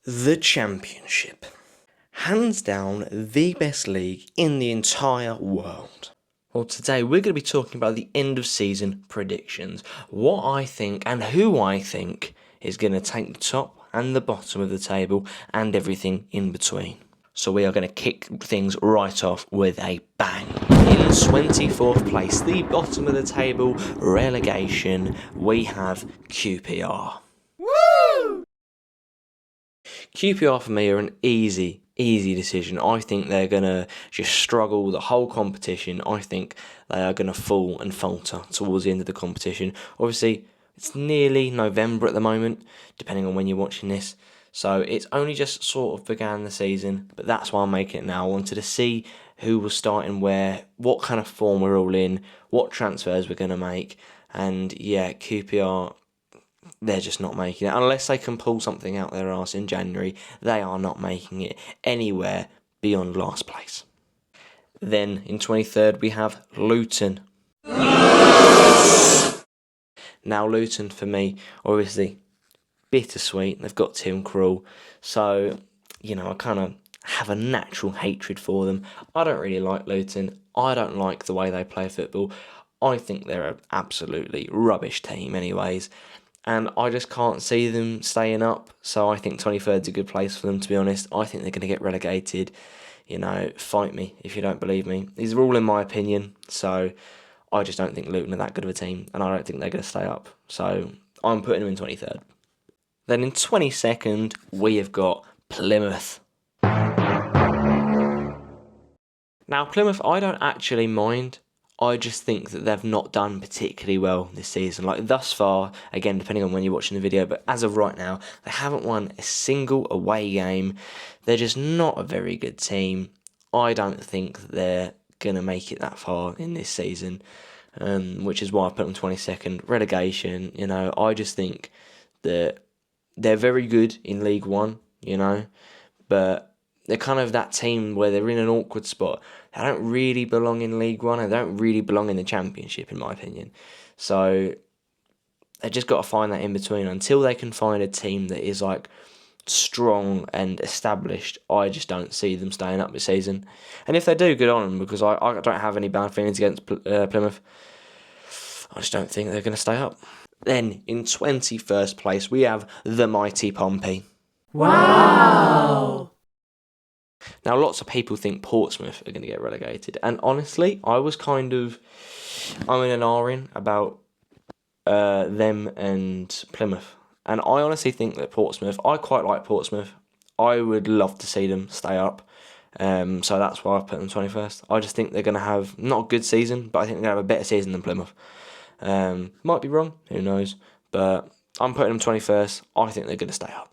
The Championship. Hands down the best league in the entire world. Well, today we're going to be talking about the end of season predictions. What I think and who I think is going to take the top and the bottom of the table and everything in between. So we are going to kick things right off with a bang. In 24th place, the bottom of the table, relegation, we have QPR. Woo! QPR for me are an easy decision. I think they're going to just struggle the whole competition. I think they are going to fall and falter towards the end of the competition. Obviously, it's nearly November at the moment, depending on when you're watching this. So it's only just sort of began the season, but that's why I'm making it now. I wanted to see who was starting where, what kind of form we're all in, what transfers we're going to make. And yeah, QPR, they're just not making it. Unless they can pull something out their arse in January, they are not making it anywhere beyond last place. Then in 23rd we have Luton. Now Luton for me, obviously, bittersweet. They've got Tim Krul, so I kind of have a natural hatred for them. I don't really like Luton. I don't like the way they play football. I think they're an absolutely rubbish team anyways, and I just can't see them staying up. So I think 23rd is a good place for them, to be honest. I think they're going to get relegated. Fight me if you don't believe me. These are all in my opinion, so I just don't think Luton are that good of a team, and I don't think they're going to stay up. So I'm putting them in 23rd. Then in 22nd, we have got Plymouth. Now, Plymouth, I don't actually mind. I just think that they've not done particularly well this season. Like, thus far, again, depending on when you're watching the video, but as of right now, they haven't won a single away game. They're just not a very good team. I don't think that they're going to make it that far in this season, which is why I put them 22nd. Relegation, I just think that they're very good in League One, but they're kind of that team where they're in an awkward spot. They don't really belong in League One, and they don't really belong in the Championship, in my opinion. So they just got to find that in between. Until they can find a team that is like strong and established, I just don't see them staying up this season. And if they do, good on them, because I don't have any bad feelings against Plymouth. I just don't think they're going to stay up. Then, in 21st place, we have the mighty Pompey. Wow! Now, lots of people think Portsmouth are going to get relegated. And honestly, I was I'm in an R-in about them and Plymouth. And I honestly think that I quite like Portsmouth. I would love to see them stay up. So that's why I put them 21st. I just think they're going to have, not a good season, but I think they're going to have a better season than Plymouth. Might be wrong, who knows, but I'm putting them 21st. I think they're going to stay up.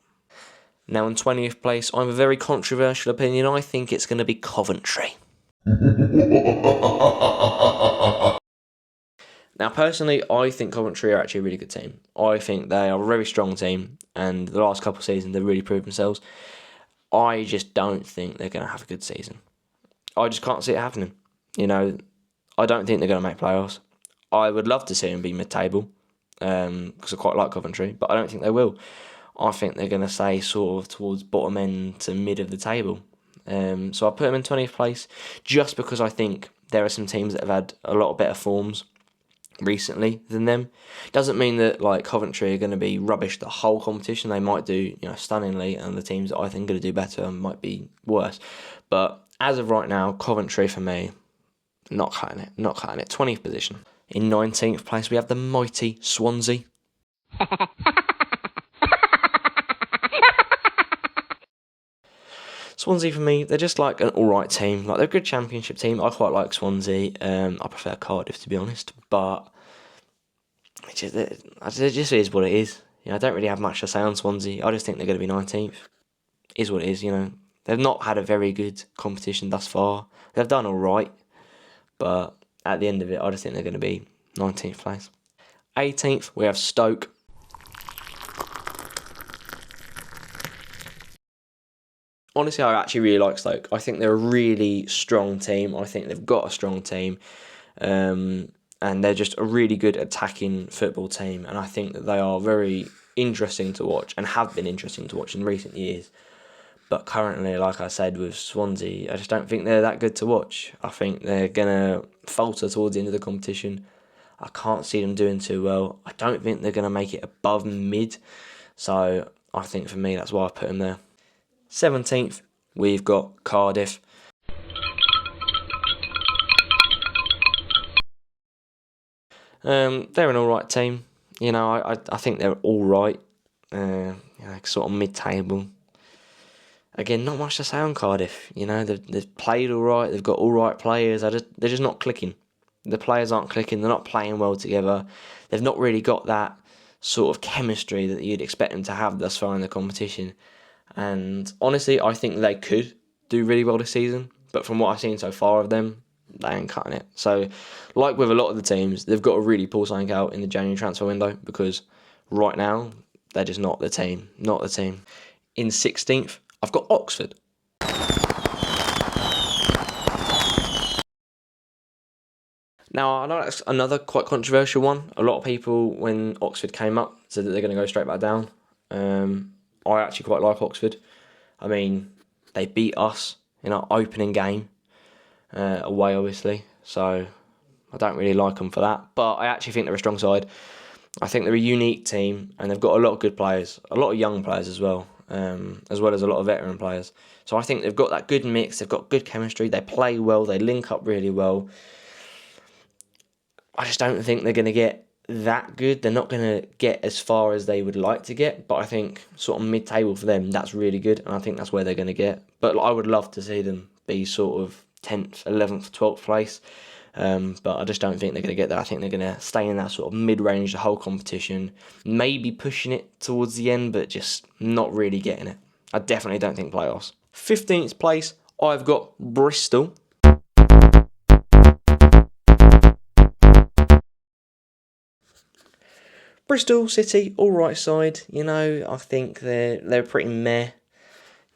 Now in 20th place, I have a very controversial opinion. I think it's going to be Coventry. Now personally, I think Coventry are actually a really good team. I think they are a very strong team, and the last couple of seasons they've really proved themselves. I just don't think they're going to have a good season. I just can't see it happening. I don't think they're going to make playoffs. I would love to see them be mid-table, because I quite like Coventry, but I don't think they will. I think they're going to stay sort of towards bottom end to mid of the table. So I put them in 20th place, just because I think there are some teams that have had a lot of better forms recently than them. Doesn't mean that like Coventry are going to be rubbish the whole competition. They might do stunningly, and the teams that I think are going to do better might be worse. But as of right now, Coventry for me, not cutting it. 20th position. In 19th place, we have the mighty Swansea. Swansea for me, they're just like an alright team. Like, they're a good Championship team. I quite like Swansea. I prefer Cardiff, to be honest. But it just is what it is. I don't really have much to say on Swansea. I just think they're going to be 19th. Is what it is, They've not had a very good competition thus far. They've done alright. But at the end of it, I just think they're going to be 19th place. 18th, we have Stoke. Honestly, I actually really like Stoke. I think they're a really strong team. I think they've got a strong team. And they're just a really good attacking football team. And I think that they are very interesting to watch and have been interesting to watch in recent years. But currently, like I said, with Swansea, I just don't think they're that good to watch. I think they're going to falter towards the end of the competition. I can't see them doing too well. I don't think they're going to make it above mid. So I think for me, that's why I put them there. 17th, we've got Cardiff. They're an alright team. You know, I think they're alright. Sort of mid-table. Again, not much to say on Cardiff. You know, they've played alright. They've got alright players. They're just not clicking. The players aren't clicking. They're not playing well together. They've not really got that sort of chemistry that you'd expect them to have thus far in the competition. And honestly, I think they could do really well this season. But from what I've seen so far of them, they ain't cutting it. So, like with a lot of the teams, they've got to really pull something out in the January transfer window, because right now, they're just not the team. Not the team. In 16th, I've got Oxford. Now, I know that's another quite controversial one. A lot of people, when Oxford came up, said that they're going to go straight back down. I actually quite like Oxford. I mean, they beat us in our opening game, away obviously, so I don't really like them for that. But I actually think they're a strong side. I think they're a unique team, and they've got a lot of good players, a lot of young players as well as a lot of veteran players. So I think they've got that good mix, they've got good chemistry, they play well, they link up really well. I just don't think they're going to get that good. They're not going to get as far as they would like to get, but I think sort of mid-table for them, that's really good, and I think that's where they're going to get. But I would love to see them be sort of 10th, 11th, 12th place, but I just don't think they're going to get there. I think they're going to stay in that sort of mid-range the whole competition, maybe pushing it towards the end, but just not really getting it. I definitely don't think playoffs. 15th place, I've got Bristol. Bristol City, all right side. You know, I think they're pretty meh.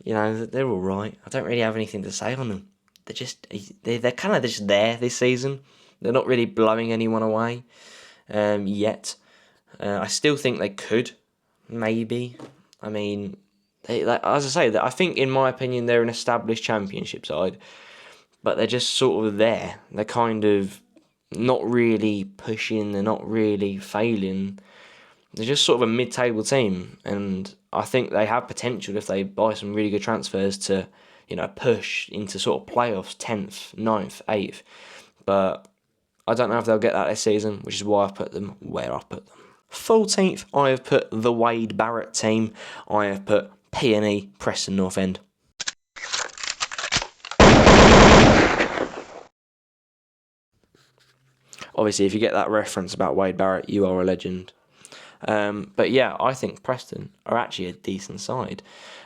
You know, they're all right. I don't really have anything to say on them. They're kind of just there this season. They're not really blowing anyone away yet. I still think they could, maybe. I mean, as I say, I think in my opinion they're an established championship side, but they're just sort of there. They're kind of not really pushing. They're not really failing. They're just sort of a mid-table team, and I think they have potential if they buy some really good transfers to, you know, push into sort of playoffs, 10th, 9th, 8th. But I don't know if they'll get that this season, which is why I've put them where I've put them. 14th, I have put the Wade Barrett team. I have put P&E, Preston North End. Obviously, if you get that reference about Wade Barrett, you are a legend. But yeah, I think Preston are actually a decent side.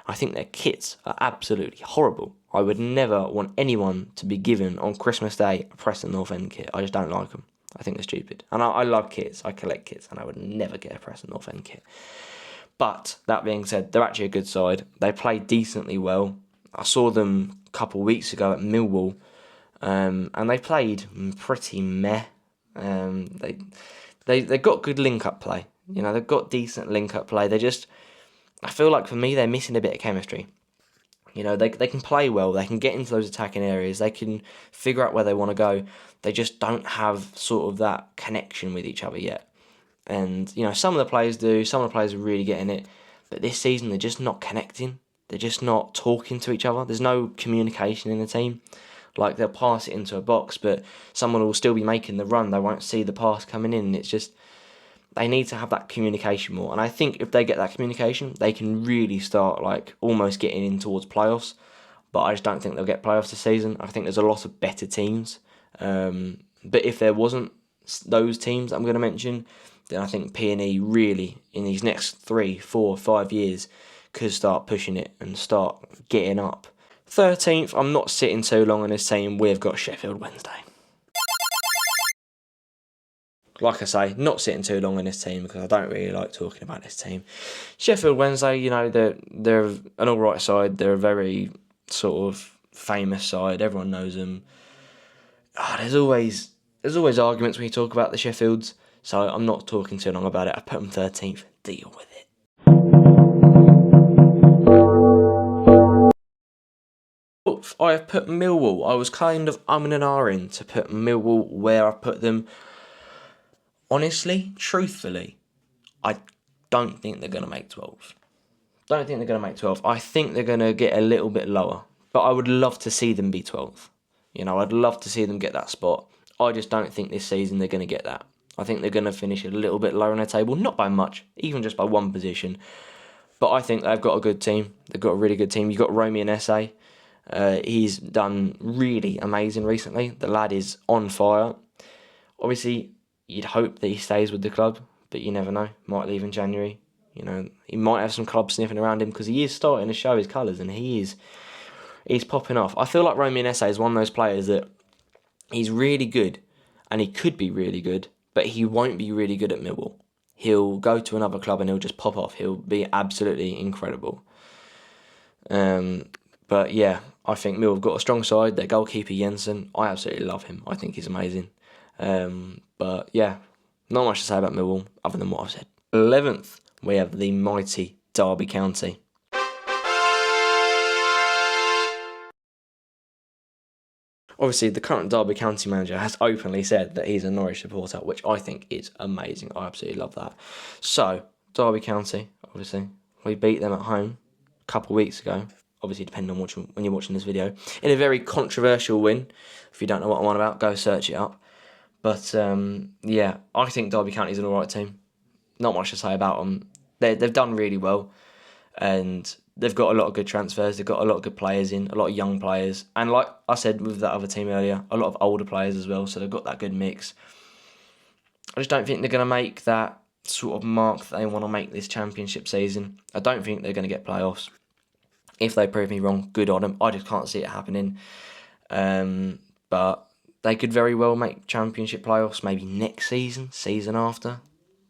I think their kits are absolutely horrible. I would never want anyone to be given on Christmas Day a Preston North End kit. I just don't like them. I think they're stupid. And I love kits. I collect kits, and I would never get a Preston North End kit. But that being said, they're actually a good side. They play decently well. I saw them a couple of weeks ago at Millwall, and they played pretty meh. They got good link-up play. You know, they've got decent link-up play. I feel like for me, they're missing a bit of chemistry. You know, they can play well. They can get into those attacking areas. They can figure out where they want to go. They just don't have sort of that connection with each other yet. And, you know, some of the players do. Some of the players are really getting it. But this season, they're just not connecting. They're just not talking to each other. There's no communication in the team. Like, they'll pass it into a box, but someone will still be making the run. They won't see the pass coming in. It's just, they need to have that communication more. And I think if they get that communication, they can really start, like, almost getting in towards playoffs. But I just don't think they'll get playoffs this season. I think there's a lot of better teams. But if there wasn't those teams I'm going to mention, then I think P&E really, in these next 3, 4, 5 years, could start pushing it and start getting up. 13th, I'm not sitting too long on this team. We've got Sheffield Wednesday. Like I say, not sitting too long on this team because I don't really like talking about this team. Sheffield Wednesday, you know, they're an alright side. They're a very sort of famous side. Everyone knows them. There's always arguments when you talk about the Sheffields, so I'm not talking too long about it. I put them 13th. Deal with it. I have put Millwall. I was kind of umming and ahhing to put Millwall where I put them. Honestly, truthfully, I don't think they're going to make 12. Don't think they're going to make 12. I think they're going to get a little bit lower. But I would love to see them be 12th. I'd love to see them get that spot. I just don't think this season they're going to get that. I think they're going to finish a little bit lower in the table. Not by much, even just by one position. But I think they've got a good team. They've got a really good team. You've got Romy and Esse. He's done really amazing recently. The lad is on fire. Obviously, you'd hope that he stays with the club, but you never know. Might leave in January. He might have some clubs sniffing around him because he is starting to show his colours and he's popping off. I feel like Romy and Esse is one of those players that he's really good and he could be really good, but he won't be really good at Millwall. He'll go to another club and he'll just pop off. He'll be absolutely incredible. But yeah, I think Millwall have got a strong side. Their goalkeeper Jensen, I absolutely love him. I think he's amazing. But yeah, not much to say about Millwall other than what I've said. 11th, we have the mighty Derby County. Obviously, the current Derby County manager has openly said that he's a Norwich supporter, which I think is amazing. I absolutely love that. So, Derby County, obviously, we beat them at home a couple of weeks ago. Obviously, depending on when you're watching this video. In a very controversial win. If you don't know what I'm on about, go search it up. But, yeah, I think Derby County is an alright team. Not much to say about them. They've done really well. And they've got a lot of good transfers. They've got a lot of good players in, a lot of young players. And like I said with that other team earlier, a lot of older players as well. So they've got that good mix. I just don't think they're going to make that sort of mark that they want to make this championship season. I don't think they're going to get playoffs. If they prove me wrong, good on them. I just can't see it happening. But they could very well make championship playoffs maybe next season after.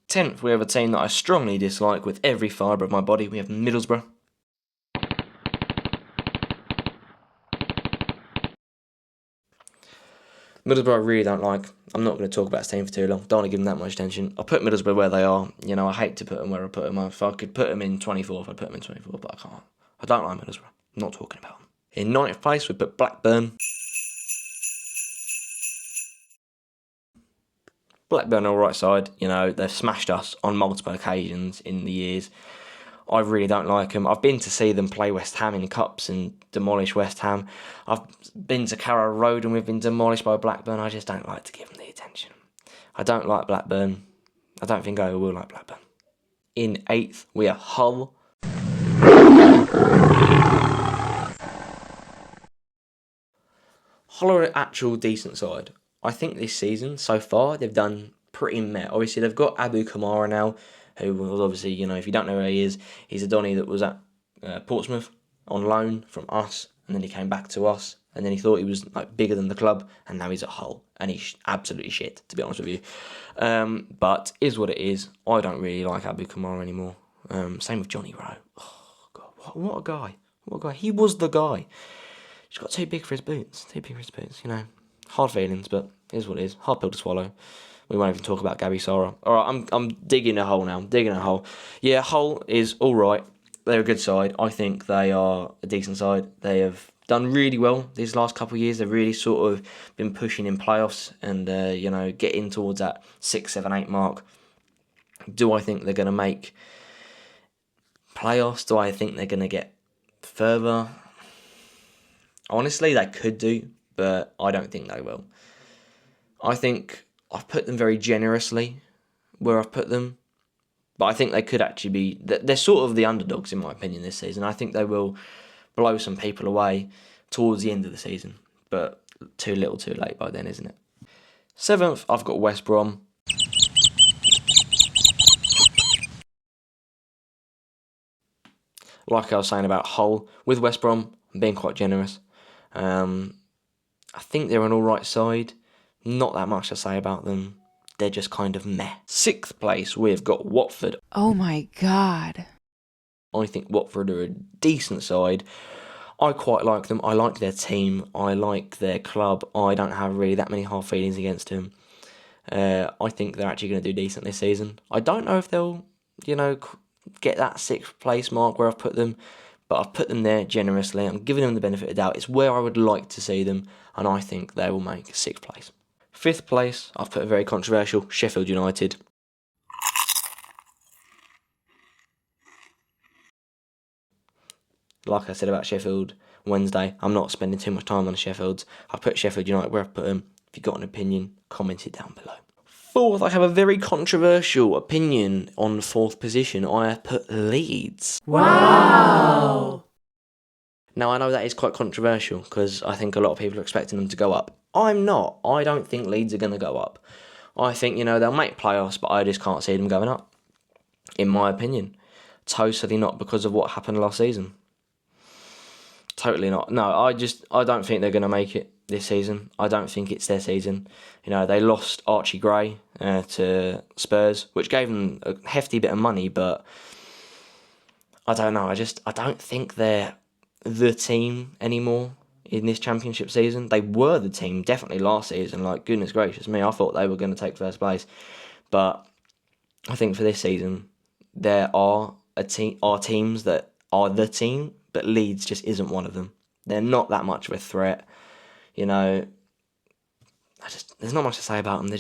10th, we have a team that I strongly dislike with every fibre of my body. We have Middlesbrough. Middlesbrough I really don't like. I'm not going to talk about this team for too long. Don't want to give them that much attention. I'll put Middlesbrough where they are. I hate to put them where I put them. If I could put them in 24th, I'd put them in 24th, but I can't. I don't like Middlesbrough. I'm not talking about them. In 9th place, we put Blackburn. Blackburn are all right side. They've smashed us on multiple occasions in the years. I really don't like them. I've been to see them play West Ham in cups and demolish West Ham. I've been to Carrow Road and we've been demolished by Blackburn. I just don't like to give them the attention. I don't like Blackburn. I don't think I will like Blackburn. In 8th, we have Hull. Hull are an actual decent side. I think this season, so far, they've done pretty meh. Obviously, they've got Abu Kamara now, who was obviously, if you don't know who he is, he's a Donny that was at Portsmouth on loan from us, and then he came back to us, and then he thought he was bigger than the club, and now he's at Hull, and he's absolutely shit, to be honest with you. But is what it is. I don't really like Abu Kamara anymore. Same with Johnny Rowe. Oh God, what a guy! What a guy! He was the guy. He's got too big for his boots. Hard feelings, but here's what it is. Hard pill to swallow. We won't even talk about Gabby Sara. Alright, I'm digging a hole now. Yeah, Hull is alright. They're a good side. I think they are a decent side. They have done really well these last couple of years. They've really sort of been pushing in playoffs and, getting towards that 6, 7, 8 mark. Do I think they're going to make playoffs? Do I think they're going to get further? Honestly, they could do, but I don't think they will. I think I've put them very generously where I've put them, but I think they could actually be... They're sort of the underdogs, in my opinion, this season. I think they will blow some people away towards the end of the season, but too little too late by then, isn't it? 7th, I've got West Brom. Like I was saying about Hull, with West Brom, I'm being quite generous. I think they're an alright side. Not that much to say about them. They're just kind of meh. 6th place, we've got Watford. Oh my God. I think Watford are a decent side. I quite like them. I like their team. I like their club. I don't have really that many hard feelings against them. I think they're actually going to do decent this season. I don't know if they'll, get that 6th place mark where I've put them, but I've put them there generously. I'm giving them the benefit of the doubt. It's where I would like to see them, and I think they will make 6th place. 5th place, I've put a very controversial Sheffield United. Like I said about Sheffield Wednesday, I'm not spending too much time on the Sheffields. I've put Sheffield United where I've put them. If you've got an opinion, comment it down below. 4th, I have a very controversial opinion on 4th position. I have put Leeds. Wow! Now, I know that is quite controversial because I think a lot of people are expecting them to go up. I'm not. I don't think Leeds are going to go up. I think, they'll make playoffs, but I just can't see them going up. In my opinion. Totally not because of what happened last season. Totally not. No, I don't think they're going to make it this season. I don't think it's their season. They lost Archie Gray to Spurs, which gave them a hefty bit of money, but I don't know. I don't think they're the team anymore in this championship season. They were the team definitely last season. Like, goodness gracious me, I thought they were going to take 1st place. But I think for this season, there are teams that are the team, but Leeds just isn't one of them. They're not that much of a threat. There's not much to say about them.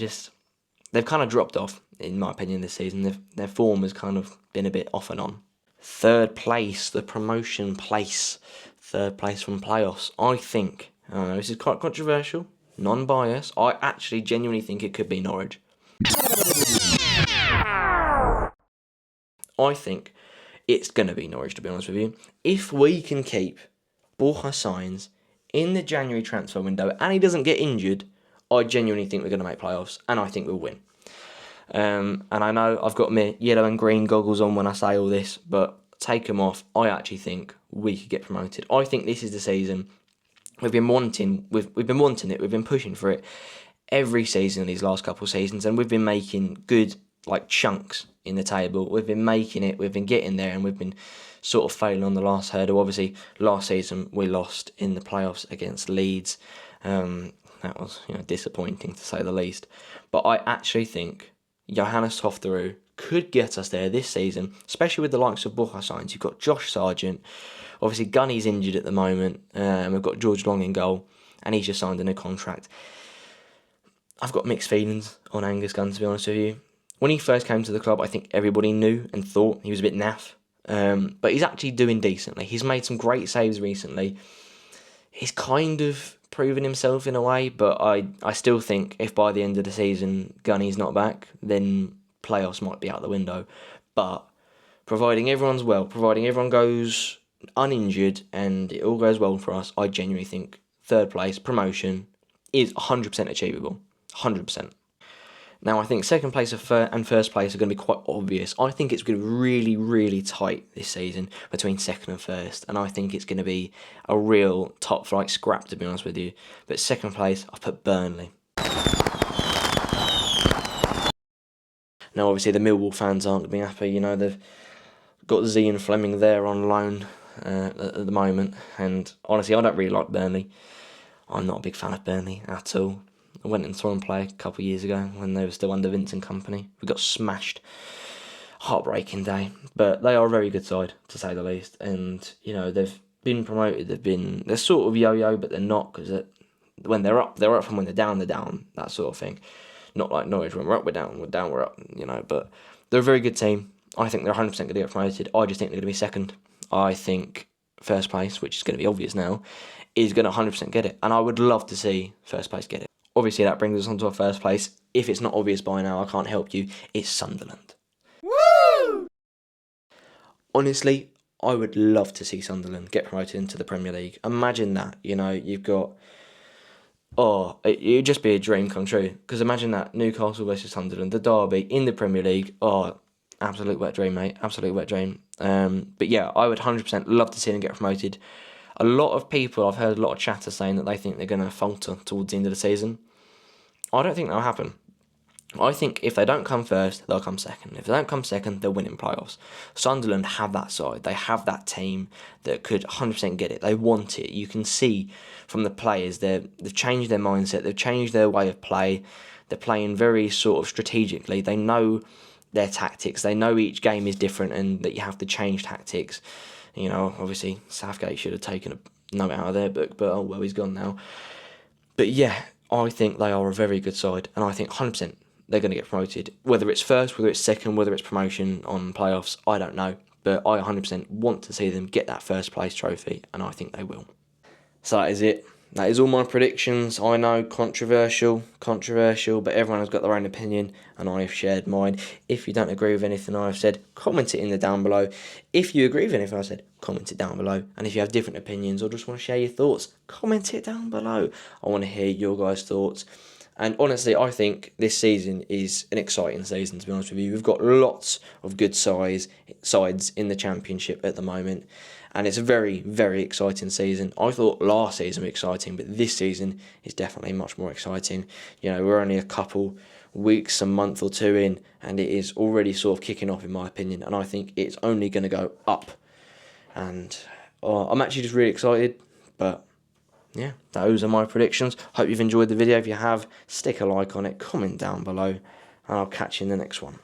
They've kind of dropped off, in my opinion, this season. Their form has kind of been a bit off and on. 3rd place, the promotion place. 3rd place from playoffs. I think, this is quite controversial, non-biased. I actually genuinely think it could be Norwich. I think it's going to be Norwich, to be honest with you. If we can keep Borja Sainz in the January transfer window and he doesn't get injured, I genuinely think we're going to make playoffs and I think we'll win. And I know I've got my yellow and green goggles on when I say all this, but take them off. I actually think we could get promoted. I think this is the season we've been wanting. We've been wanting it. We've been pushing for it every season these last couple of seasons, and we've been making good chunks in the table. We've been making it. We've been getting there, and we've been sort of failing on the last hurdle. Obviously, last season we lost in the playoffs against Leeds. That was disappointing to say the least. But I actually think Johannes Tofteru could get us there this season, especially with the likes of Borja Sainz. You've got Josh Sargent. Obviously, Gunny's injured at the moment. And we've got George Long in goal, and he's just signed a new contract. I've got mixed feelings on Angus Gunn, to be honest with you. When he first came to the club, I think everybody knew and thought he was a bit naff. But he's actually doing decently. He's made some great saves recently. He's kind of proven himself in a way, but I still think if by the end of the season Gunny's not back, then playoffs might be out the window. But providing everyone's well, providing everyone goes uninjured and it all goes well for us, I genuinely think 3rd place, promotion, is 100% achievable. 100%. Now, I think 2nd place and 1st place are going to be quite obvious. I think it's going to be really, really tight this season between 2nd and 1st, and I think it's going to be a real top flight scrap, to be honest with you. But 2nd place, I've put Burnley. Now, obviously, the Millwall fans aren't going to be happy. They've got Zian Fleming there on loan at the moment, and honestly, I don't really like Burnley. I'm not a big fan of Burnley at all. I went and saw them play a couple of years ago when they were still under Vincent Kompany. We got smashed. Heartbreaking day. But they are a very good side, to say the least. And, they've been promoted. They're sort of yo-yo, but they're not, because when they're up, and when they're down, that sort of thing. Not like Norwich, when we're up, we're down, we're up, But they're a very good team. I think they're 100% going to get promoted. I just think they're going to be 2nd. I think 1st place, which is going to be obvious now, is going to 100% get it. And I would love to see 1st place get it. Obviously, that brings us on to our 1st place. If it's not obvious by now, I can't help you. It's Sunderland. Woo! Honestly, I would love to see Sunderland get promoted into the Premier League. Imagine that. You've got... it'd just be a dream come true. Because imagine that, Newcastle versus Sunderland, the derby in the Premier League. Absolute wet dream, mate. Absolute wet dream. But yeah, I would 100% love to see them get promoted. A lot of people, I've heard a lot of chatter saying that they think they're going to falter towards the end of the season. I don't think that'll happen. I think if they don't come 1st, they'll come 2nd. If they don't come 2nd, they'll win in playoffs. Sunderland have that side. They have that team that could 100% get it. They want it. You can see from the players, they've changed their mindset. They've changed their way of play. They're playing very sort of strategically. They know their tactics. They know each game is different and that you have to change tactics. You know, obviously Southgate should have taken a note out of their book, but oh well, he's gone now. But yeah, I think they are a very good side, and I think 100% they're going to get promoted. Whether it's first, whether it's second, whether it's promotion on playoffs, I don't know. But I 100% want to see them get that first place trophy, and I think they will. So that is it. That is all my predictions. I know, controversial, but everyone has got their own opinion, and I have shared mine. If you don't agree with anything I've said, comment it in the down below. If you agree with anything I said, comment it down below. And if you have different opinions or just want to share your thoughts, comment it down below. I want to hear your guys' thoughts. And honestly, I think this season is an exciting season, to be honest with you. We've got lots of good sides in the Championship at the moment. And it's a very, very exciting season. I thought last season was exciting, but this season is definitely much more exciting. You know, we're only a couple weeks, a month or two in, and it is already sort of kicking off, in my opinion. And I think it's only going to go up. And I'm actually just really excited, but yeah, those are my predictions. Hope you've enjoyed the video. If you have, stick a like on it, comment down below, and I'll catch you in the next one.